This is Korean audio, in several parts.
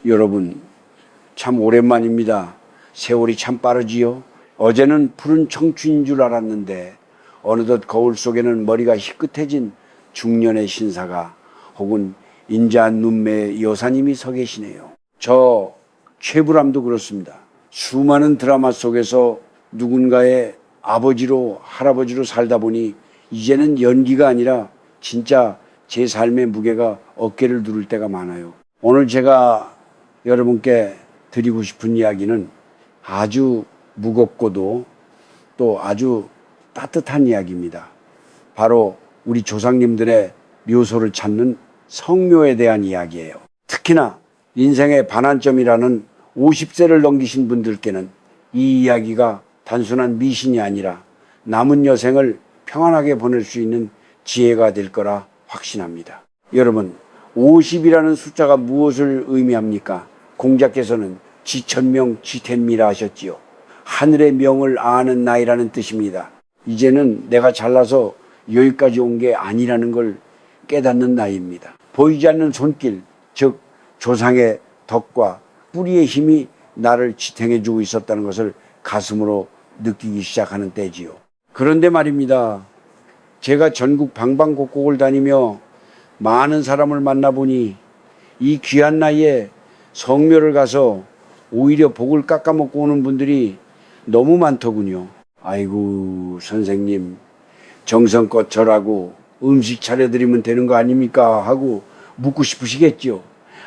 여러분, 참 오랜만입니다. 세월이 참 빠르지요. 어제는 푸른 청춘인 줄 알았는데 어느덧 거울 속에는 머리가 희끗해진 중년의 신사가 혹은 인자한 눈매의 여사님이 서 계시네요. 저 최불암도 그렇습니다. 수많은 드라마 속에서 누군가의 아버지로 할아버지로 살다 보니 이제는 연기가 아니라 진짜 제 삶의 무게가 어깨를 누를 때가 많아요. 오늘 제가 여러분께 드리고 싶은 이야기는 아주 무겁고도 또 아주 따뜻한 이야기입니다. 바로 우리 조상님들의 묘소를 찾는 성묘에 대한 이야기예요. 특히나 인생의 반환점이라는 50세를 넘기신 분들께는 이 이야기가 단순한 미신이 아니라 남은 여생을 평안하게 보낼 수 있는 지혜가 될 거라 확신합니다. 여러분, 50이라는 숫자가 무엇을 의미합니까? 공자께서는 지천명 지텐미라 하셨지요. 하늘의 명을 아는 나이라는 뜻입니다. 이제는 내가 잘나서 여기까지 온 게 아니라는 걸 깨닫는 나이입니다. 보이지 않는 손길, 즉 조상의 덕과 뿌리의 힘이 나를 지탱해주고 있었다는 것을 가슴으로 느끼기 시작하는 때지요. 그런데 말입니다. 제가 전국 방방곡곡을 다니며 많은 사람을 만나보니 이 귀한 나이에 성묘를 가서 오히려 복을 깎아먹고 오는 분들이 너무 많더군요. 아이고 선생님, 정성껏 절하고 음식 차려드리면 되는 거 아닙니까? 하고 묻고 싶으시겠죠.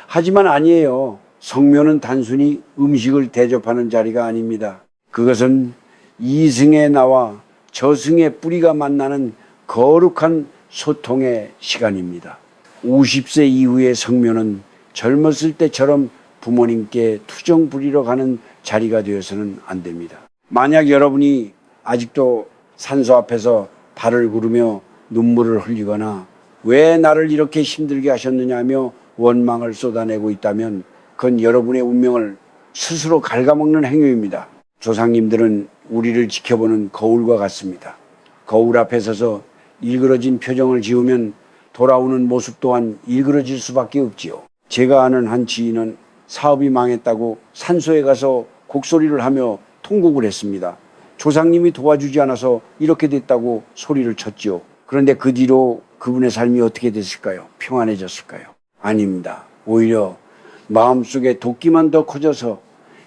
하지만 아니에요. 성묘는 단순히 음식을 대접하는 자리가 아닙니다. 그것은 이승의 나와 저승의 뿌리가 만나는 거룩한 소통의 시간입니다. 50세 이후의 성묘는 젊었을 때처럼 부모님께 투정 부리러 가는 자리가 되어서는 안 됩니다. 만약 여러분이 아직도 산소 앞에서 발을 구르며 눈물을 흘리거나 왜 나를 이렇게 힘들게 하셨느냐 하며 원망을 쏟아내고 있다면 그건 여러분의 운명을 스스로 갉아먹는 행위입니다. 조상님들은 우리를 지켜보는 거울과 같습니다. 거울 앞에 서서 일그러진 표정을 지으면 돌아오는 모습 또한 일그러질 수밖에 없지요. 제가 아는 한 지인은 사업이 망했다고 산소에 가서 곡소리를 하며 통곡을 했습니다. 조상님이 도와주지 않아서 이렇게 됐다고 소리를 쳤지요. 그런데 그 뒤로 그분의 삶이 어떻게 됐을까요? 평안해졌을까요? 아닙니다. 오히려 마음속에 도끼만 더 커져서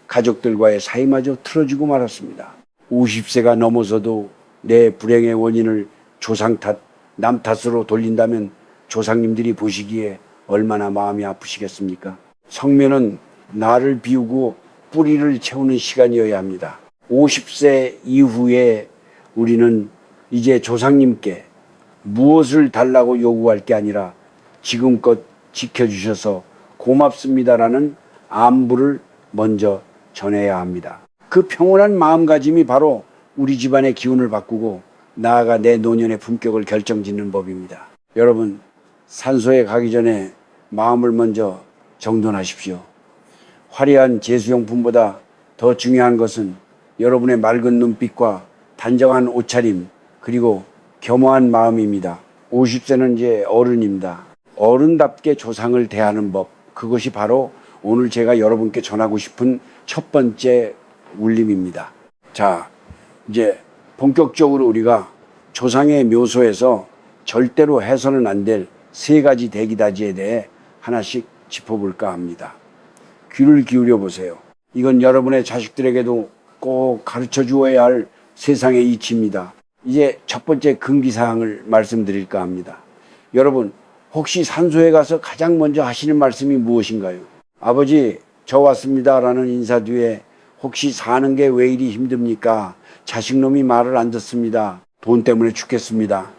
가족들과의 사이마저 틀어지고 말았습니다. 50세가 넘어서도 내 불행의 원인을 조상 탓, 남 탓으로 돌린다면 조상님들이 보시기에 얼마나 마음이 아프시겠습니까? 성묘는 나를 비우고 뿌리를 채우는 시간이어야 합니다. 50세 이후에 우리는 이제 조상님께 무엇을 달라고 요구할 게 아니라 지금껏 지켜주셔서 고맙습니다라는 안부를 먼저 전해야 합니다. 그 평온한 마음가짐이 바로 우리 집안의 기운을 바꾸고 나아가 내 노년의 품격을 결정짓는 법입니다. 여러분, 산소에 가기 전에 마음을 먼저 정돈하십시오. 화려한 제수용품보다 더 중요한 것은 여러분의 맑은 눈빛과 단정한 옷차림 그리고 겸허한 마음입니다. 50세는 이제 어른입니다. 어른답게 조상을 대하는 법, 그것이 바로 오늘 제가 여러분께 전하고 싶은 첫 번째 울림입니다. 자, 이제 본격적으로 우리가 조상의 묘소에서 절대로 해서는 안 될 세 가지 대기다지에 대해 하나씩 짚어볼까 합니다. 귀를 기울여 보세요. 이건 여러분의 자식들에게도 꼭 가르쳐 주어야 할 세상의 이치입니다. 이제 첫 번째 금기사항을 말씀드릴까 합니다. 여러분, 혹시 산소에 가서 가장 먼저 하시는 말씀이 무엇인가요? 아버지, 저 왔습니다 라는 인사 뒤에 혹시 사는 게 왜 이리 힘듭니까? 자식놈이 말을 안 듣습니다. 돈 때문에 죽겠습니다.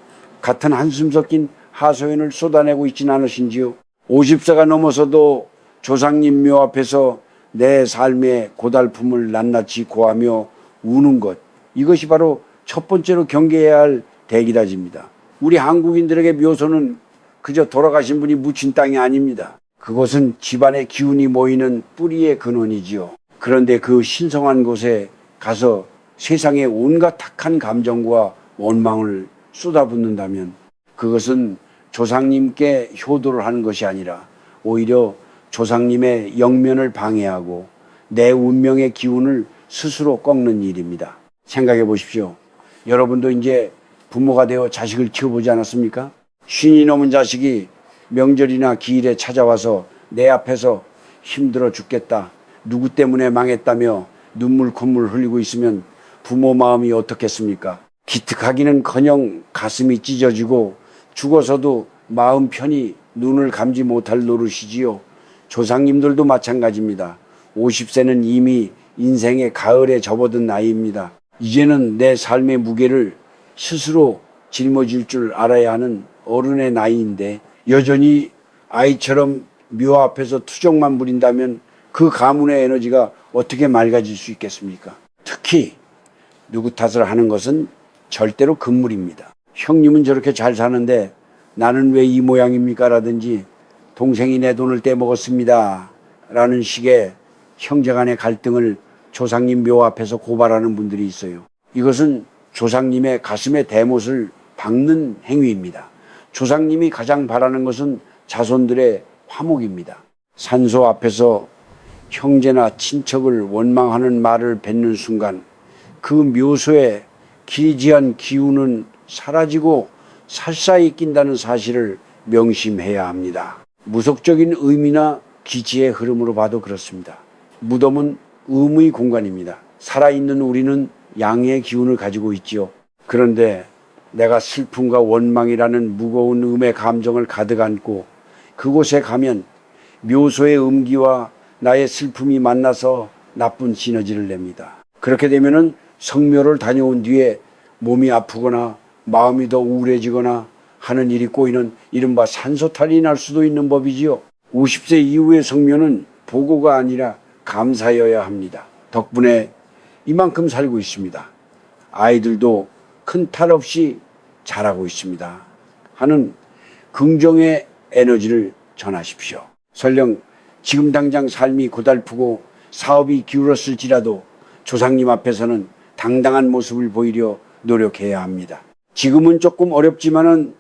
같은 한숨 섞인 하소연을 쏟아내고 있진 않으신지요? 50세가 넘어서도 조상님 묘 앞에서 내 삶의 고달픔을 낱낱이 고하며 우는 것, 이것이 바로 첫 번째로 경계해야 할 대기다지입니다. 우리 한국인들에게 묘소는 그저 돌아가신 분이 묻힌 땅이 아닙니다. 그것은 집안의 기운이 모이는 뿌리의 근원이지요. 그런데 그 신성한 곳에 가서 세상의 온갖 탁한 감정과 원망을 쏟아붓는다면 그것은 조상님께 효도를 하는 것이 아니라 오히려 조상님의 영면을 방해하고 내 운명의 기운을 스스로 꺾는 일입니다. 생각해 보십시오. 여러분도 이제 부모가 되어 자식을 키워보지 않았습니까? 쉰이 넘은 자식이 명절이나 기일에 찾아와서 내 앞에서 힘들어 죽겠다, 누구 때문에 망했다며 눈물 콧물 흘리고 있으면 부모 마음이 어떻겠습니까? 기특하기는커녕 가슴이 찢어지고 죽어서도 마음 편히 눈을 감지 못할 노릇이지요. 조상님들도 마찬가지입니다. 50세는 이미 인생의 가을에 접어든 나이입니다. 이제는 내 삶의 무게를 스스로 짊어질 줄 알아야 하는 어른의 나이인데 여전히 아이처럼 묘 앞에서 투정만 부린다면 그 가문의 에너지가 어떻게 맑아질 수 있겠습니까? 특히 누구 탓을 하는 것은 절대로 금물입니다. 형님은 저렇게 잘 사는데 나는 왜 이 모양입니까? 라든지 동생이 내 돈을 떼먹었습니다 라는 식의 형제간의 갈등을 조상님 묘 앞에서 고발하는 분들이 있어요. 이것은 조상님의 가슴에 대못을 박는 행위입니다. 조상님이 가장 바라는 것은 자손들의 화목입니다. 산소 앞에서 형제나 친척을 원망하는 말을 뱉는 순간 그 묘소의 기지한 기운은 사라지고 살사히 낀다는 사실을 명심해야 합니다. 무속적인 의미나 기지의 흐름으로 봐도 그렇습니다. 무덤은 음의 공간입니다. 살아있는 우리는 양의 기운을 가지고 있지요. 그런데 내가 슬픔과 원망이라는 무거운 음의 감정을 가득 안고 그곳에 가면 묘소의 음기와 나의 슬픔이 만나서 나쁜 시너지를 냅니다. 그렇게 되면은 성묘를 다녀온 뒤에 몸이 아프거나 마음이 더 우울해지거나 하는 일이 꼬이는 이른바 산소탈이 날 수도 있는 법이지요. 50세 이후의 성묘는 보고가 아니라 감사여야 합니다. 덕분에 이만큼 살고 있습니다. 아이들도 큰 탈 없이 자라고 있습니다 하는 긍정의 에너지를 전하십시오. 설령 지금 당장 삶이 고달프고 사업이 기울었을지라도 조상님 앞에서는 당당한 모습을 보이려 노력해야 합니다. 지금은 조금 어렵지만은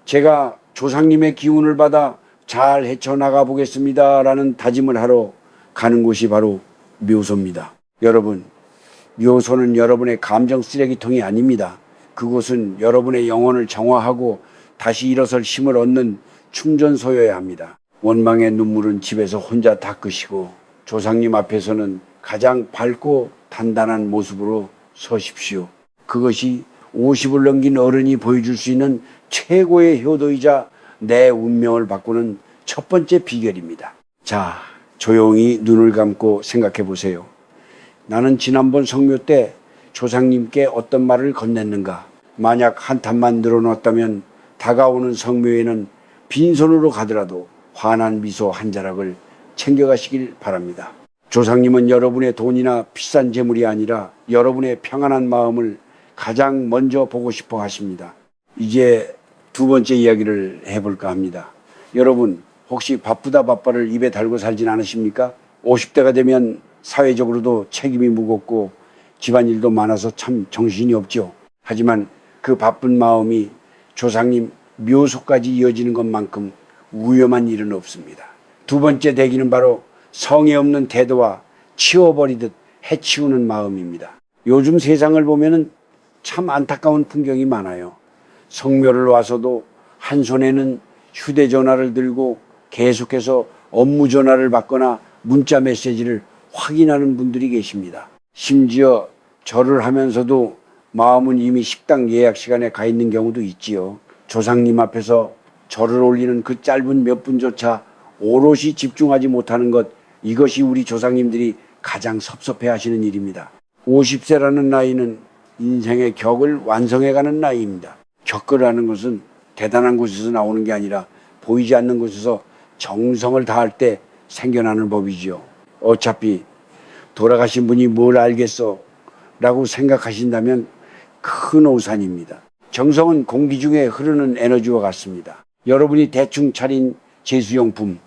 제가 조상님의 기운을 받아 잘 헤쳐나가 보겠습니다 라는 다짐을 하러 가는 곳이 바로 묘소입니다. 여러분, 묘소는 여러분의 감정 쓰레기통이 아닙니다. 그곳은 여러분의 영혼을 정화하고 다시 일어설 힘을 얻는 충전소여야 합니다. 원망의 눈물은 집에서 혼자 닦으시고 조상님 앞에서는 가장 밝고 단단한 모습으로 서십시오. 그것이 50을 넘긴 어른이 보여줄 수 있는 최고의 효도이자 내 운명을 바꾸는 첫 번째 비결입니다. 자, 조용히 눈을 감고 생각해 보세요. 나는 지난번 성묘 때 조상님께 어떤 말을 건넸는가? 만약 한 탑만 늘어놓았다면 다가오는 성묘에는 빈손으로 가더라도 환한 미소 한 자락을 챙겨가시길 바랍니다. 조상님은 여러분의 돈이나 비싼 재물이 아니라 여러분의 평안한 마음을 가장 먼저 보고 싶어 하십니다. 이제 두 번째 이야기를 해볼까 합니다. 여러분, 혹시 바쁘다 바빠를 입에 달고 살진 않으십니까? 50대가 되면 사회적으로도 책임이 무겁고 집안일도 많아서 참 정신이 없죠. 하지만 그 바쁜 마음이 조상님 묘소까지 이어지는 것만큼 위험한 일은 없습니다. 두 번째 대기는 바로 성의 없는 태도와 치워버리듯 해치우는 마음입니다. 요즘 세상을 보면은 참 안타까운 풍경이 많아요. 성묘를 와서도 한 손에는 휴대전화를 들고 계속해서 업무 전화를 받거나 문자 메시지를 확인하는 분들이 계십니다. 심지어 절을 하면서도 마음은 이미 식당 예약 시간에 가 있는 경우도 있지요. 조상님 앞에서 절을 올리는 그 짧은 몇 분조차 오롯이 집중하지 못하는 것, 이것이 우리 조상님들이 가장 섭섭해 하시는 일입니다. 50세라는 나이는 인생의 격을 완성해가는 나이입니다. 격이라는 것은 대단한 곳에서 나오는 게 아니라 보이지 않는 곳에서 정성을 다할 때 생겨나는 법이지요. 어차피 돌아가신 분이 뭘 알겠어 라고 생각하신다면 큰 오산입니다. 정성은 공기 중에 흐르는 에너지와 같습니다. 여러분이 대충 차린 제수용품,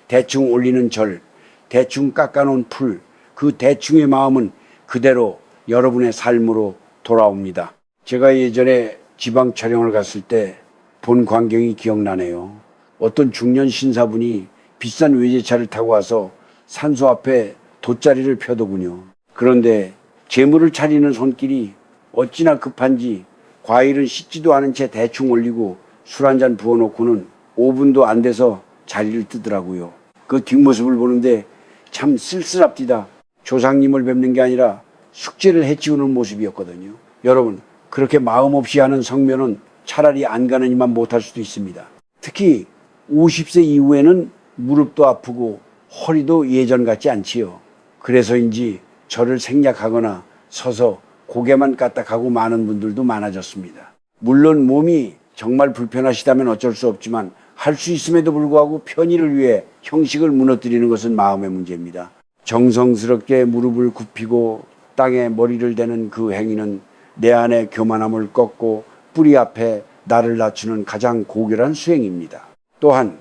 대충 올리는 절, 대충 깎아놓은 풀, 그 대충의 마음은 그대로 여러분의 삶으로 돌아옵니다. 제가 예전에 지방 촬영을 갔을 때 본 광경이 기억나네요. 어떤 중년 신사분이 비싼 외제차를 타고 와서 산소 앞에 돗자리를 펴더군요. 그런데 재물을 차리는 손길이 어찌나 급한지 과일은 씻지도 않은 채 대충 올리고 술 한 잔 부어놓고는 5분도 안 돼서 자리를 뜨더라고요. 그 뒷모습을 보는데 참 쓸쓸합디다. 조상님을 뵙는 게 아니라 숙제를 해치우는 모습이었거든요. 여러분, 그렇게 마음 없이 하는 성묘는 차라리 안 가는 이만 못할 수도 있습니다. 특히 50세 이후에는 무릎도 아프고 허리도 예전 같지 않지요. 그래서인지 저를 생략하거나 서서 고개만 까딱하고 마는 분들도 많아졌습니다. 물론 몸이 정말 불편하시다면 어쩔 수 없지만 할 수 있음에도 불구하고 편의를 위해 형식을 무너뜨리는 것은 마음의 문제입니다. 정성스럽게 무릎을 굽히고 땅에 머리를 대는 그 행위는 내 안의 교만함을 꺾고 뿌리 앞에 나를 낮추는 가장 고결한 수행입니다. 또한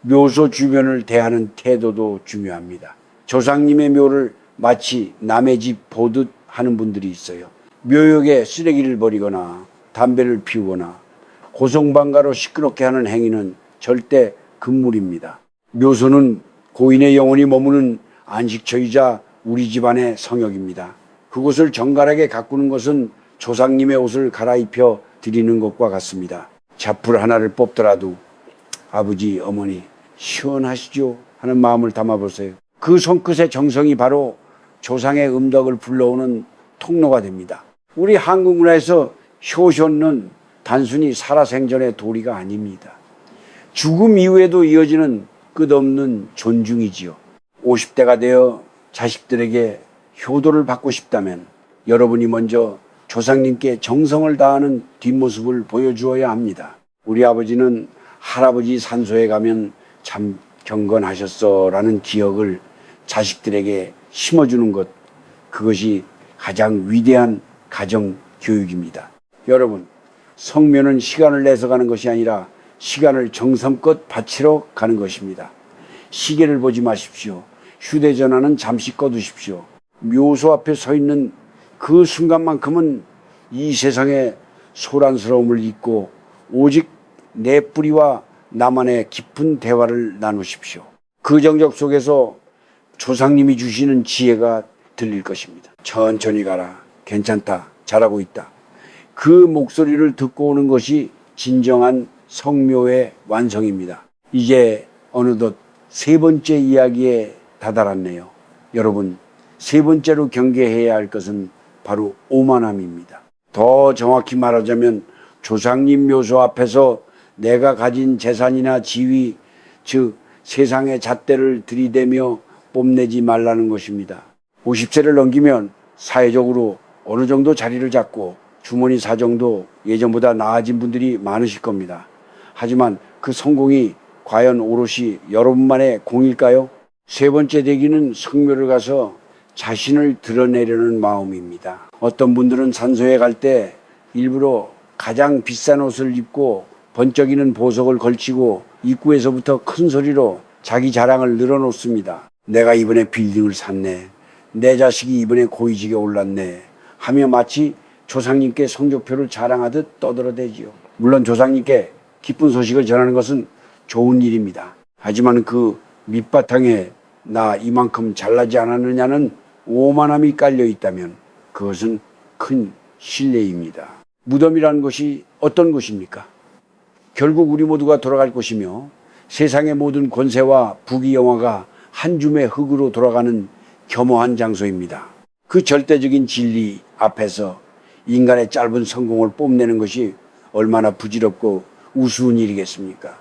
묘소 주변을 대하는 태도도 중요합니다. 조상님의 묘를 마치 남의 집 보듯 하는 분들이 있어요. 묘역에 쓰레기를 버리거나 담배를 피우거나 고성방가로 시끄럽게 하는 행위는 절대 금물입니다. 묘소는 고인의 영혼이 머무는 안식처이자 우리 집안의 성역입니다. 그곳을 정갈하게 가꾸는 것은 조상님의 옷을 갈아입혀 드리는 것과 같습니다. 잡풀 하나를 뽑더라도 아버지, 어머니 시원하시죠? 하는 마음을 담아보세요. 그 손끝의 정성이 바로 조상의 음덕을 불러오는 통로가 됩니다. 우리 한국 문화에서 효션은 단순히 살아생전의 도리가 아닙니다. 죽음 이후에도 이어지는 끝없는 존중이지요. 50대가 되어 자식들에게 효도를 받고 싶다면 여러분이 먼저 조상님께 정성을 다하는 뒷모습을 보여주어야 합니다. 우리 아버지는 할아버지 산소에 가면 참 경건하셨어 라는 기억을 자식들에게 심어주는 것, 그것이 가장 위대한 가정 교육입니다. 여러분, 성묘는 시간을 내서 가는 것이 아니라 시간을 정성껏 바치러 가는 것입니다. 시계를 보지 마십시오. 휴대전화는 잠시 꺼두십시오. 묘소 앞에 서 있는 그 순간만큼은 이 세상의 소란스러움을 잊고 오직 내 뿌리와 나만의 깊은 대화를 나누십시오. 그 정적 속에서 조상님이 주시는 지혜가 들릴 것입니다. 천천히 가라. 괜찮다. 잘하고 있다. 그 목소리를 듣고 오는 것이 진정한 성묘의 완성입니다. 이제 어느덧 세 번째 이야기에 다다랐네요. 여러분, 세 번째로 경계해야 할 것은 바로 오만함입니다. 더 정확히 말하자면 조상님 묘소 앞에서 내가 가진 재산이나 지위, 즉 세상의 잣대를 들이대며 뽐내지 말라는 것입니다. 50세를 넘기면 사회적으로 어느 정도 자리를 잡고 주머니 사정도 예전보다 나아진 분들이 많으실 겁니다. 하지만 그 성공이 과연 오롯이 여러분만의 공일까요? 세 번째 대기는 성묘를 가서 자신을 드러내려는 마음입니다. 어떤 분들은 산소에 갈 때 일부러 가장 비싼 옷을 입고 번쩍이는 보석을 걸치고 입구에서부터 큰 소리로 자기 자랑을 늘어놓습니다. 내가 이번에 빌딩을 샀네. 내 자식이 이번에 고위직에 올랐네. 하며 마치 조상님께 성적표를 자랑하듯 떠들어대지요. 물론 조상님께 기쁜 소식을 전하는 것은 좋은 일입니다. 하지만 그 밑바탕에 나 이만큼 잘나지 않았느냐는 오만함이 깔려 있다면 그것은 큰 실례입니다. 무덤이라는 것이 어떤 것입니까? 결국 우리 모두가 돌아갈 것이며 세상의 모든 권세와 부귀영화가 한 줌의 흙으로 돌아가는 겸허한 장소입니다. 그 절대적인 진리 앞에서 인간의 짧은 성공을 뽐내는 것이 얼마나 부질없고 우스운 일이겠습니까?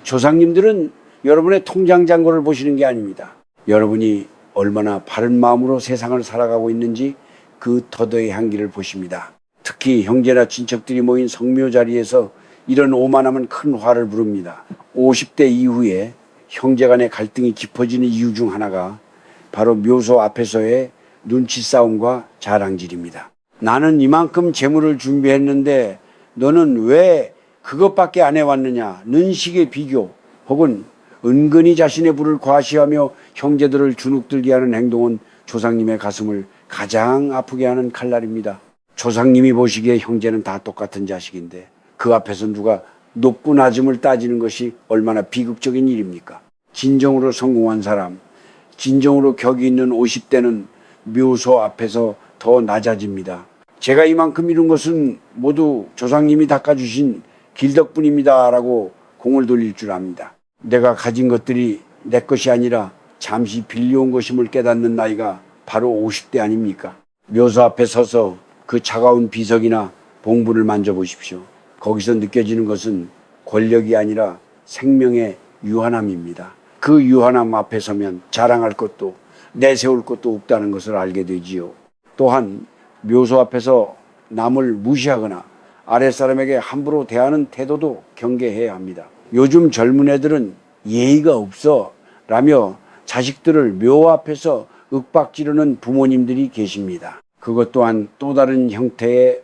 조상님들은 여러분의 통장 잔고를 보시는 게 아닙니다. 여러분이 얼마나 바른 마음으로 세상을 살아가고 있는지 그 터도의 향기를 보십니다. 특히 형제나 친척들이 모인 성묘 자리에서 이런 오만함은 큰 화를 부릅니다. 50대 이후에 형제 간의 갈등이 깊어지는 이유 중 하나가 바로 묘소 앞에서의 눈치 싸움과 자랑질입니다. 나는 이만큼 재물을 준비했는데 너는 왜 그것밖에 안 해왔느냐? 식의 비교 혹은 은근히 자신의 부를 과시하며 형제들을 주눅들게 하는 행동은 조상님의 가슴을 가장 아프게 하는 칼날입니다. 조상님이 보시기에 형제는 다 똑같은 자식인데 그 앞에서 누가 높고 낮음을 따지는 것이 얼마나 비극적인 일입니까? 진정으로 성공한 사람, 진정으로 격이 있는 50대는 묘소 앞에서 더 낮아집니다. 제가 이만큼 이룬 것은 모두 조상님이 닦아주신 길 덕분입니다 라고 공을 돌릴 줄 압니다. 내가 가진 것들이 내 것이 아니라 잠시 빌려온 것임을 깨닫는 나이가 바로 50대 아닙니까? 묘소 앞에 서서 그 차가운 비석이나 봉분을 만져보십시오. 거기서 느껴지는 것은 권력이 아니라 생명의 유한함입니다. 그 유한함 앞에 서면 자랑할 것도 내세울 것도 없다는 것을 알게 되지요. 또한 묘소 앞에서 남을 무시하거나 아랫사람에게 함부로 대하는 태도도 경계해야 합니다. 요즘 젊은 애들은 예의가 없어 라며 자식들을 묘 앞에서 윽박지르는 부모님들이 계십니다. 그것 또한 또 다른 형태의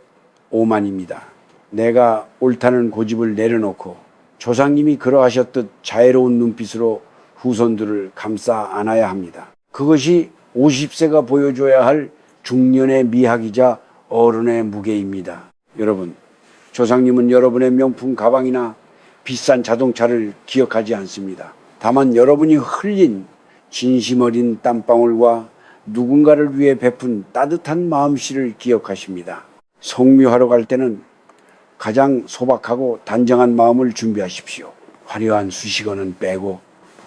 오만입니다. 내가 옳다는 고집을 내려놓고 조상님이 그러하셨듯 자애로운 눈빛으로 후손들을 감싸 안아야 합니다. 그것이 50세가 보여줘야 할 중년의 미학이자 어른의 무게입니다. 여러분, 조상님은 여러분의 명품 가방이나 비싼 자동차를 기억하지 않습니다. 다만 여러분이 흘린 진심 어린 땀방울과 누군가를 위해 베푼 따뜻한 마음씨를 기억하십니다. 성묘하러 갈 때는 가장 소박하고 단정한 마음을 준비하십시오. 화려한 수식어는 빼고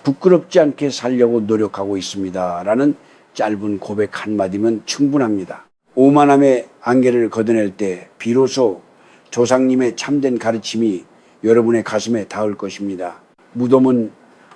부끄럽지 않게 살려고 노력하고 있습니다 라는 짧은 고백 한마디면 충분합니다. 오만함의 안개를 걷어낼 때 비로소 조상님의 참된 가르침이 여러분의 가슴에 닿을 것입니다. 무덤은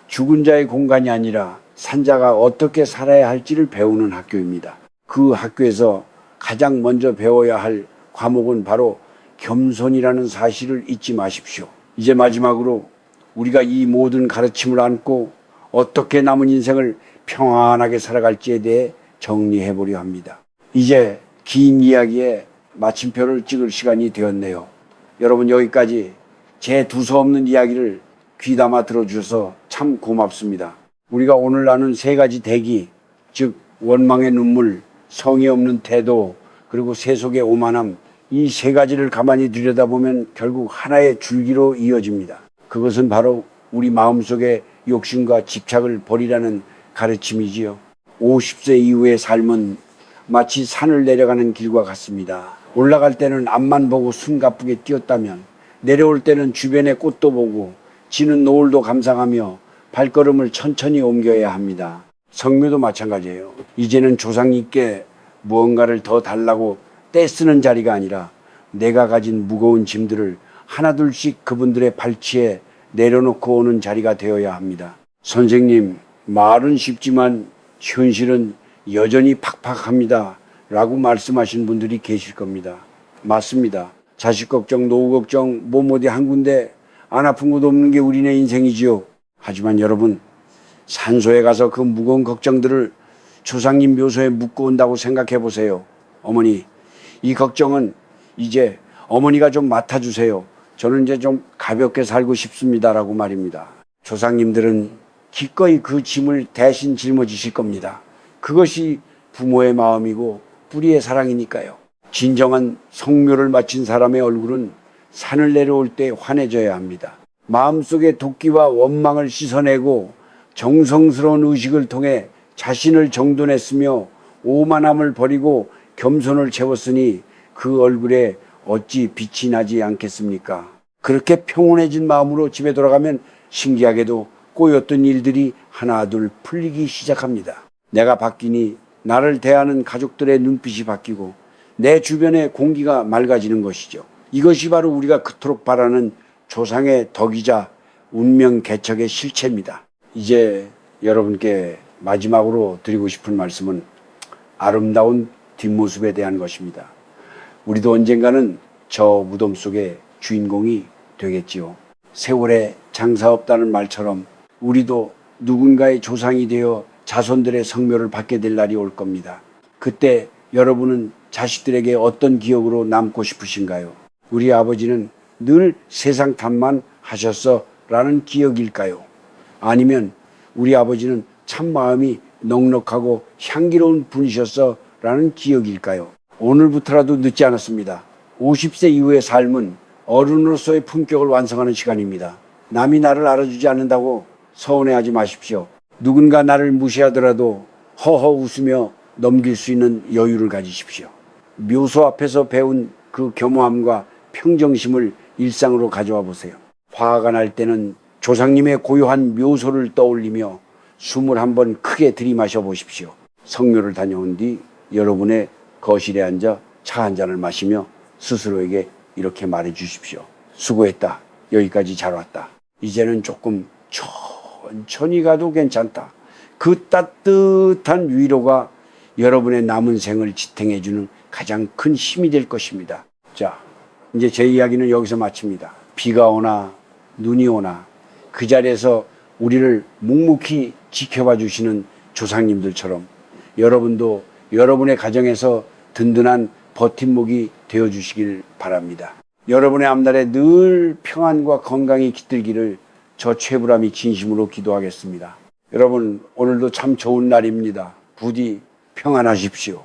죽은 자의 공간이 아니라 산자가 어떻게 살아야 할지를 배우는 학교입니다. 그 학교에서 가장 먼저 배워야 할 과목은 바로 겸손이라는 사실을 잊지 마십시오. 이제 마지막으로 우리가 이 모든 가르침을 안고 어떻게 남은 인생을 평안하게 살아갈지에 대해 정리해 보려 합니다. 이제 긴 이야기에 마침표를 찍을 시간이 되었네요. 여러분, 여기까지 제 두서없는 이야기를 귀담아 들어주셔서 참 고맙습니다. 우리가 오늘 나눈 세 가지 대기, 즉 원망의 눈물, 성의 없는 태도, 그리고 세속의 오만함, 이 세 가지를 가만히 들여다보면 결국 하나의 줄기로 이어집니다. 그것은 바로 우리 마음속의 욕심과 집착을 버리라는 가르침이지요. 50세 이후의 삶은 마치 산을 내려가는 길과 같습니다. 올라갈 때는 앞만 보고 숨가쁘게 뛰었다면 내려올 때는 주변의 꽃도 보고 지는 노을도 감상하며 발걸음을 천천히 옮겨야 합니다. 성묘도 마찬가지예요. 이제는 조상님께 무언가를 더 달라고 떼쓰는 자리가 아니라 내가 가진 무거운 짐들을 하나둘씩 그분들의 발치에 내려놓고 오는 자리가 되어야 합니다. 선생님, 말은 쉽지만 현실은 여전히 팍팍합니다 라고 말씀하신 분들이 계실 겁니다. 맞습니다. 자식 걱정, 노후 걱정, 몸 어디 한 군데 안 아픈 곳 없는 게 우리네 인생이지요. 하지만 여러분, 산소에 가서 그 무거운 걱정들을 조상님 묘소에 묻고 온다고 생각해 보세요. 어머니, 이 걱정은 이제 어머니가 좀 맡아주세요. 저는 이제 좀 가볍게 살고 싶습니다 라고 말입니다. 조상님들은 기꺼이 그 짐을 대신 짊어지실 겁니다. 그것이 부모의 마음이고 뿌리의 사랑이니까요. 진정한 성묘를 마친 사람의 얼굴은 산을 내려올 때 환해져야 합니다. 마음속의 도끼와 원망을 씻어내고 정성스러운 의식을 통해 자신을 정돈했으며 오만함을 버리고 겸손을 채웠으니 그 얼굴에 어찌 빛이 나지 않겠습니까? 그렇게 평온해진 마음으로 집에 돌아가면 신기하게도 꼬였던 일들이 하나둘 풀리기 시작합니다. 내가 바뀌니 나를 대하는 가족들의 눈빛이 바뀌고 내 주변의 공기가 맑아지는 것이죠. 이것이 바로 우리가 그토록 바라는 조상의 덕이자 운명 개척의 실체입니다. 이제 여러분께 마지막으로 드리고 싶은 말씀은 아름다운 뒷모습에 대한 것입니다. 우리도 언젠가는 저 무덤 속의 주인공이 되겠지요. 세월에 장사 없다는 말처럼 우리도 누군가의 조상이 되어 자손들의 성묘를 받게 될 날이 올 겁니다. 그때 여러분은 자식들에게 어떤 기억으로 남고 싶으신가요? 우리 아버지는 늘 세상 탓만 하셨어 라는 기억일까요? 아니면 우리 아버지는 참 마음이 넉넉하고 향기로운 분이셨어 라는 기억일까요? 오늘부터라도 늦지 않았습니다. 50세 이후의 삶은 어른으로서의 품격을 완성하는 시간입니다. 남이 나를 알아주지 않는다고 서운해하지 마십시오. 누군가 나를 무시하더라도 허허 웃으며 넘길 수 있는 여유를 가지십시오. 묘소 앞에서 배운 그 겸허함과 평정심을 일상으로 가져와 보세요. 화가 날 때는 조상님의 고요한 묘소를 떠올리며 숨을 한번 크게 들이마셔 보십시오. 성묘를 다녀온 뒤 여러분의 거실에 앉아 차 한 잔을 마시며 스스로에게 이렇게 말해 주십시오. 수고했다. 여기까지 잘 왔다. 이제는 조금 천천히 가도 괜찮다. 그 따뜻한 위로가 여러분의 남은 생을 지탱해주는 가장 큰 힘이 될 것입니다. 자, 이제 제 이야기는 여기서 마칩니다. 비가 오나 눈이 오나 그 자리에서 우리를 묵묵히 지켜봐 주시는 조상님들처럼 여러분도 여러분의 가정에서 든든한 버팀목이 되어 주시길 바랍니다. 여러분의 앞날에 늘 평안과 건강이 깃들기를 저 최불암이 진심으로 기도하겠습니다. 여러분, 오늘도 참 좋은 날입니다. 부디 평안하십시오.